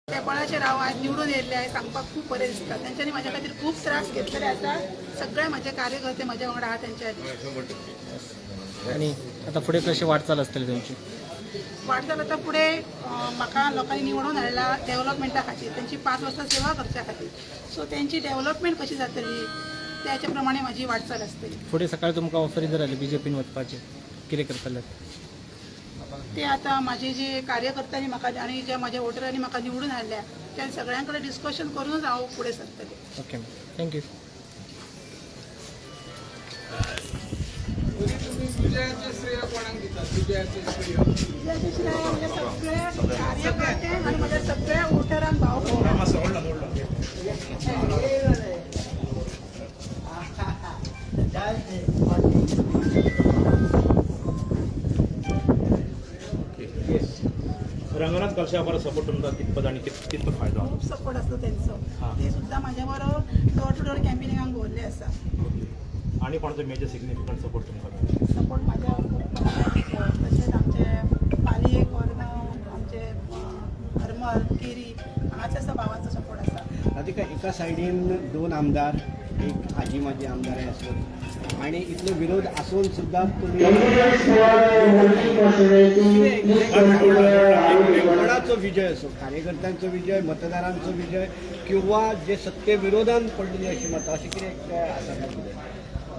त्या कोणाचे राव आज निवडून येयल्ले आहे सांगपाक खूप बरें दिसता. तेंच्यांनी म्हाज्या खातीर खूप त्रास घेतलेले आसा. सगळे म्हजे कार्यकर्ते म्हाज्या वांगडा आहा तेंच्या आणि आता पुढे कशी वाटचाल असतली तुमची? वाटचाल आता फुडें म्हाका लोकांनी निवडून हाडला डेव्हलपमेंटा खातीर, तेंची 5 वर्सां सेवा करच्या खातीर. सो तेंची डेव्हलपमेंट कशी जातली त्याच्या प्रमाणे म्हाजी वाटचाल आसतली. पुढे सकाळी तुमकां ऑफर जर आली बीजेपीन वचपाचे कितें करतले? ते आता माझे जे कार्यकर्त्यांनी म्हाका आणि जे माझ्या वोटरांनी म्हाका निवडून हाडल्या त्या सगळ्यांकडे डिस्कशन करूनच हांव फुडें सरतलें. Okay thank you. विजयाचे श्रेय म्हणजे सगळे कार्यकर्ते आणि माझ्या सगळ्या वोटरांक भाव रंगनाथ कलशावर सपोर्ट तुमचा कितपत आणि कितपत फायदा? खूप सपोर्ट असतो त्यांचो. ते सुद्धा माझ्या बरोबर डोर टू डोर कॅम्पेनिंगाक भोरले आसा. आणि कोणाचो मेजर सिग्निफिकंट सपोर्ट तुमकां? सपोर्ट माझ्या तशेंच आमचे पालयेक वर्ण आमचे हरमल केरी हांगाचे असा भावांचो सपोर्ट आसा. राधिका, एका सायडीन 2 आमदार, एक आजी माजी आमदार आसत आणि इतलो विरोध आसून सुद्धा तुम्ही कोणाचो विजय असो, कार्यकर्त्यांचो विजय, मतदारांचो विजय किंवा जे सत्ते विरोधान पडलेली अशी मतं अशी कितें आसा काय?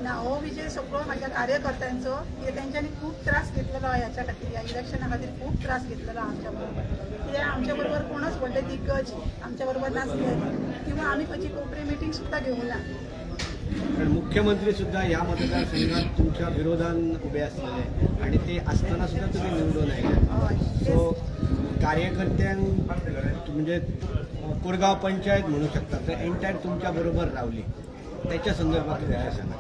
ना, हो विजय सगळो माझ्या कार्यकर्त्यांचो. हे तेंच्यांनी खूप त्रास घेतलेलो आहे ह्याच्या खातीर, ह्या इलेक्शना खातीर खूप त्रास घेतलेलो आमच्या बरोबर. ते आमच्या बरोबर कोणच व्हडले दिग्गज आमच्या बरोबर नासले किंवा आम्ही खंयची कोपरी मिटींग सुद्धा घेवना. कारण मुख्यमंत्री सुद्धा ह्या मतदारसंघात तुमच्या विरोधान उभे असलेले आणि ते असताना सुद्धा तुम्ही निवडून आहे. सो कार्यकर्त्यांक म्हणजे कोरगाव पंचायत म्हणू शकता तर एंटायर तुमच्या बरोबर रावली, त्याच्या संदर्भात काय सांगा?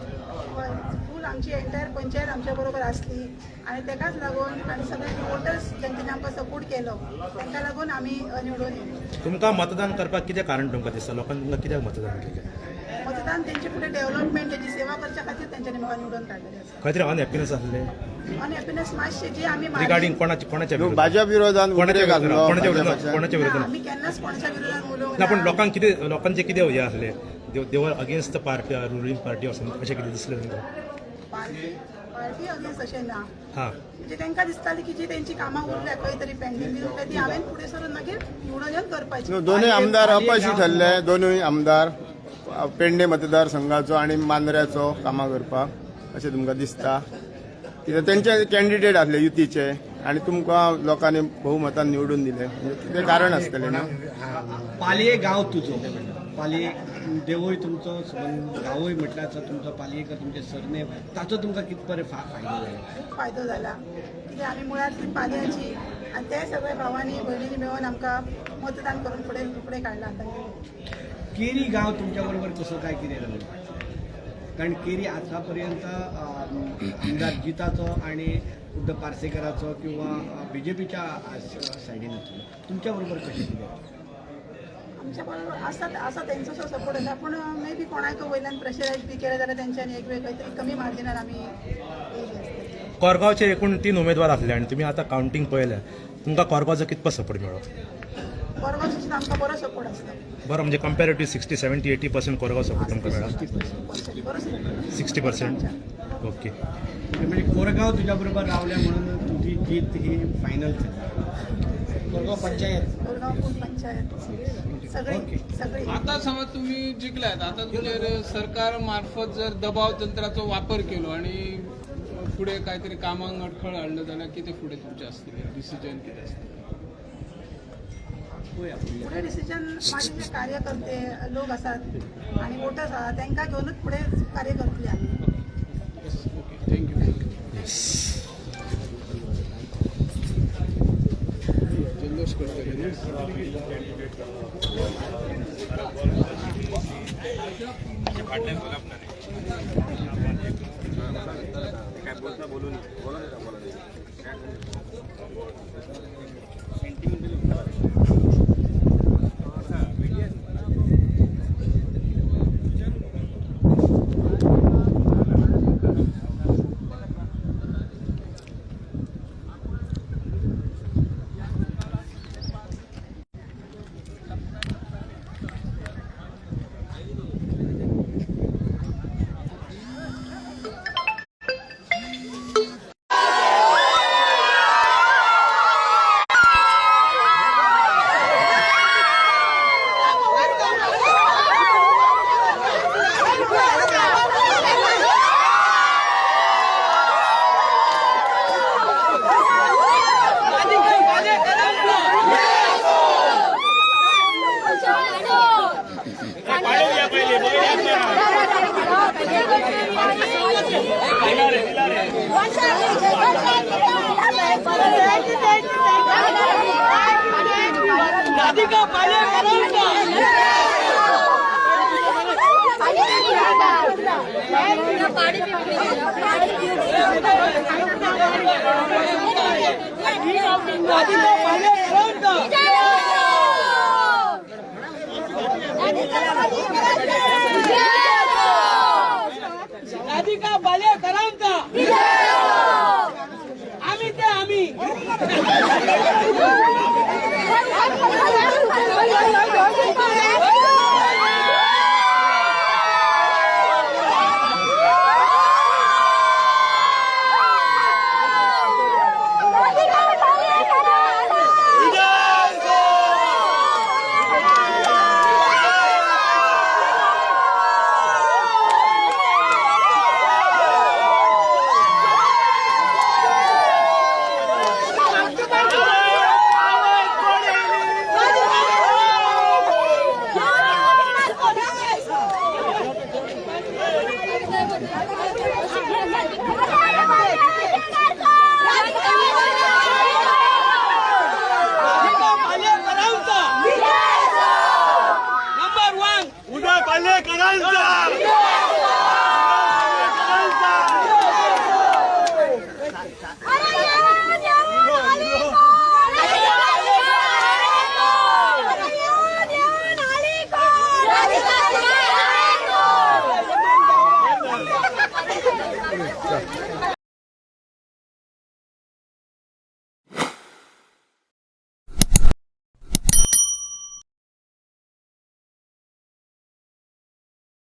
फूल आमची एंटायर पंचायत आमच्या बरोबर असली आणि त्याकाच लागून आणि सगळे वोटर्स ज्यांच्यानी आमकां सपोर्ट केलो तांकां लागून आमी निवडून येयले. तुमकां मतदान करपाक कितें कारण तुमकां दिसता? लोकांनी तुमकां कित्याक मतदान केलें? मतदान तेंचे फुडें डेव्हलपमेंट तेची सेवा करच्या खातीर तेंच्यांनी म्हाका निवडून काडलेलें आसा. खंय तरी अनहॅपीनेस आसले अनहॅपीनेस मातशें जी आमी रिगार्डिंग कोणाच्या भाजप विरोधात कोणाच्या विरोधात? आमी केन्नाच कोणाच्या विरोधात उलोवंक ना, पण लोकांचे कितें हे आसले देवर against the party ruling party अशें कितें दिसलें तुमकां? पार्टी अगेन्स्ट अशें ना. हां, म्हणजे तांकां दिसताली की जी तेंची कामां उरल्या खंय तरी पेंडींग बी उरल्या ती हांवें फुडें सरून मागीर निवडून येवन करपाची. दोन्ही आमदार अपयशी ठरले. दोन्ही आमदार पेडणे मतदारसंघाचो आणि मांद्र्याचो कामां करपाक अशें तुमकां दिसता? कित्याक तेंचे कॅन्डिडेट आसले युतीचे आणि तुमकां लोकांनी बहुमतान निवडून दिले, कितें कारण आसतलें ना? पालये गांव तुजो, पालये देवूय तुमचो, गांवूय म्हटल्यार तुमचो पालयेकर तुमचे सरनेम, ताचो तुमकां कितपत फायदो जालो? खूप फायदो जाला कित्याक आमी मुळात ती पालयाची आनी ते सगळे भावांनी भयणींनी मेळून आमकां मतदान करून फुडें काडला. केरी गांव तुमच्या बरोबर कसो काय कितें जालो? कारण केरी आतां पर्यंत आमदार जिताचो आणि उद्धव पार्सेकराचो किंवा बीजेपीच्या सायडीन आसलो, तुमच्या बरोबर कशें कितें? आमच्या बरोबर आसा तेंचो सपोर्ट आसा, पूण मे बी कोणाक वयल्यान प्रेशरायज बी केलें जाल्यार तेंच्यांनी एक वेळ खंय तरी कमी मार्जिनार आमी येयले आसतले. कोरगांवचे एकूण 3 उमेदवार आसले आणि तुमी आतां कावंटींग पळयलें, तुमकां कोरगांवचो कितपत सपोर्ट मेळ्ळो? कोरगांवचो सुद्दां आमकां बरो सपोर्ट आसता. बरं, म्हणजे कंपॅरेटिव्ह 60, 70, 80% कोरगांव सपोर्ट तुमकां मेळ्ळा? बरो सपोर्ट 60%. ओके. म्हणजे कोरगांव तुझ्या बरोबर रावल्या म्हणून तुझी जीत ही फायनल जाली. कोरगाव पंचायत, कोरगांव पूल पंचायत सगळी. आता समज तुम्ही जिंकलात, आता तुमच्या सरकार मार्फत जर दबाव तंत्राचा वापर केलो आणि पुढे काहीतरी कामांक अडखळ हाडलो जाल्यार कितें फुडें तुमचें आसतलें डिसिजन कितें आसतलें? फुडें डिसिजन माझे जे कार्यकर्ते लोक आसात आणि वोटर्स आहात तांकां घेऊनच फुडें कार्य करतली आमी. Okay, thank you. जल्लोष करतले पाणी